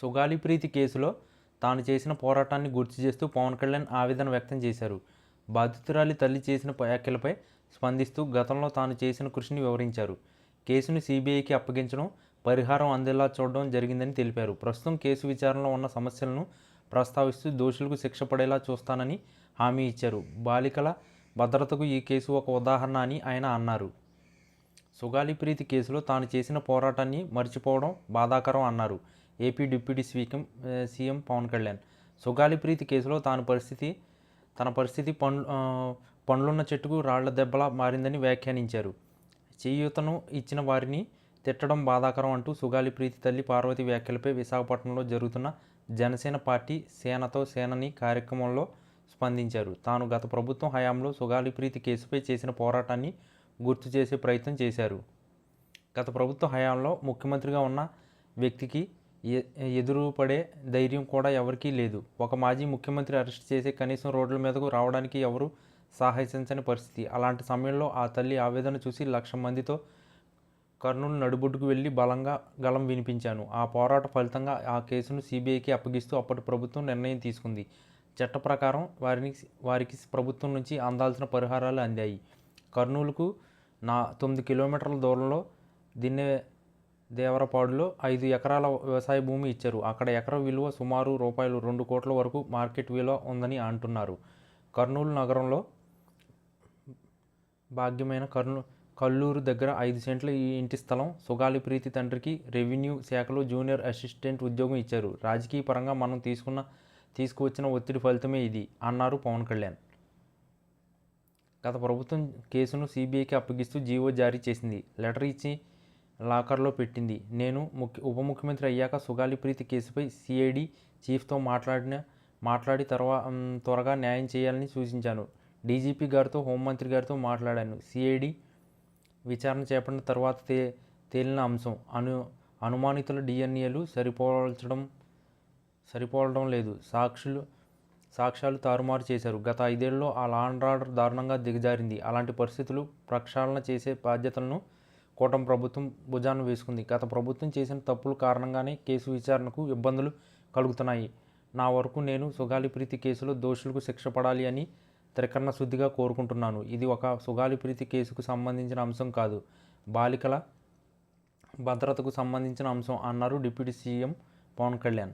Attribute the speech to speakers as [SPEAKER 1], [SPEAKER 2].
[SPEAKER 1] సుగాలి ప్రీతి కేసులో తాను చేసిన పోరాటాన్ని గుర్తు చేస్తూ పవన్ కళ్యాణ్ ఆవేదన వ్యక్తం చేశారు. బాధితురాలి తల్లి చేసిన వ్యాఖ్యలపై స్పందిస్తూ గతంలో తాను చేసిన కృషిని వివరించారు. కేసును సీబీఐకి అప్పగించడం, పరిహారం అందేలా చూడడం జరిగిందని తెలిపారు. ప్రస్తుతం కేసు విచారణలో ఉన్న సమస్యలను ప్రస్తావిస్తూ దోషులకు శిక్ష పడేలా చూస్తానని హామీ ఇచ్చారు. బాలికల భద్రతకు ఈ కేసు ఒక ఉదాహరణ అని ఆయన అన్నారు. సుగాలి ప్రీతి కేసులో తాను చేసిన పోరాటాన్ని మర్చిపోవడం బాధాకరం అన్నారు ఏపీ డిప్యూటీ సీఎం పవన్ కళ్యాణ్. సుగాలి ప్రీతి కేసులో తన పరిస్థితి పండ్లున్న చెట్టుకు రాళ్ల దెబ్బలా మారిందని వ్యాఖ్యానించారు. చేయూతను ఇచ్చిన వారిని తిట్టడం బాధాకరం అంటూ సుగాలి ప్రీతి తల్లి పార్వతి వ్యాఖ్యలపై విశాఖపట్నంలో జరుగుతున్న జనసేన పార్టీ సేనతో సేనని కార్యక్రమంలో స్పందించారు. తాను గత ప్రభుత్వం హయాంలో సుగాలి ప్రీతి కేసుపై చేసిన పోరాటాన్ని గుర్తు చేసే ప్రయత్నం చేశారు. గత ప్రభుత్వ హయాంలో ముఖ్యమంత్రిగా ఉన్న వ్యక్తికి ఎదురుపడే ధైర్యం కూడా ఎవరికీ లేదు. ఒక మాజీ ముఖ్యమంత్రి అరెస్ట్ చేసి కనీసం రోడ్ల మీదకు రావడానికి ఎవరు సాహసించని పరిస్థితి. అలాంటి సమయంలో ఆ తల్లి ఆవేదన చూసి 1,00,000 మందితో కర్నూలు నడిబొడ్డుకు వెళ్ళి బలంగా గళం వినిపించాను. ఆ పోరాట ఫలితంగా ఆ కేసును సీబీఐకి అప్పగిస్తూ అప్పటి ప్రభుత్వం నిర్ణయం తీసుకుంది. చట్ట ప్రకారం వారికి ప్రభుత్వం నుంచి అందాల్సిన పరిహారాలు అందాయి. కర్నూలుకు 9 కిలోమీటర్ల దూరంలో దేవరపాడులో 5 ఎకరాల వ్యవసాయ భూమి ఇచ్చారు. అక్కడ ఎకరా విలువ సుమారు రూపాయలు 2 కోట్ల వరకు మార్కెట్ విలువ ఉందని అంటున్నారు. కర్నూలు నగరంలో భాగ్యమైన కల్లూరు దగ్గర 5 సెంట్ల ఈ ఇంటి స్థలం సుగాలి ప్రీతి తండ్రికి రెవెన్యూ శాఖలో జూనియర్ అసిస్టెంట్ ఉద్యోగం ఇచ్చారు. రాజకీయ పరంగా మనం తీసుకువచ్చిన ఒత్తిడి ఫలితమే ఇది అన్నారు పవన్ కళ్యాణ్. గత ప్రభుత్వం కేసును సీబీఐకి అప్పగిస్తూ జీవో జారీ చేసింది. లెటర్ ఇచ్చి లాకర్లో పెట్టింది. నేను ఉప ముఖ్యమంత్రి అయ్యాక సుగాలి ప్రీతి కేసుపై సిఐడి చీఫ్తో మాట్లాడి త్వరగా న్యాయం చేయాలని సూచించాను. డీజీపీ గారితో, హోంమంత్రి గారితో మాట్లాడాను. సిఐడి విచారణ చేపట్టిన తర్వాత తేలిన అంశం అనుమానితుల డిఎన్ఏలు సరిపోలడం లేదు. సాక్ష్యాలు తారుమారు చేశారు. గత 5 ఏళ్లలో ఆ లా అండ్ ఆర్డర్ దారుణంగా దిగజారింది. అలాంటి పరిస్థితులు ప్రక్షాళన చేసే బాధ్యతలను కూటమి ప్రభుత్వం భుజాన వేసుకుంది. గత ప్రభుత్వం చేసిన తప్పుల కారణంగానే కేసు విచారణకు ఇబ్బందులు కలుగుతున్నాయి. నా వరకు నేను సుగాలి ప్రీతి కేసులో దోషులకు శిక్ష పడాలి అని త్రికరణ శుద్ధిగా కోరుకుంటున్నాను. ఇది ఒక సుగాలి ప్రీతి కేసుకు సంబంధించిన అంశం కాదు, బాలికల భద్రతకు సంబంధించిన అంశం అన్నారు డిప్యూటీ సీఎం పవన్ కళ్యాణ్.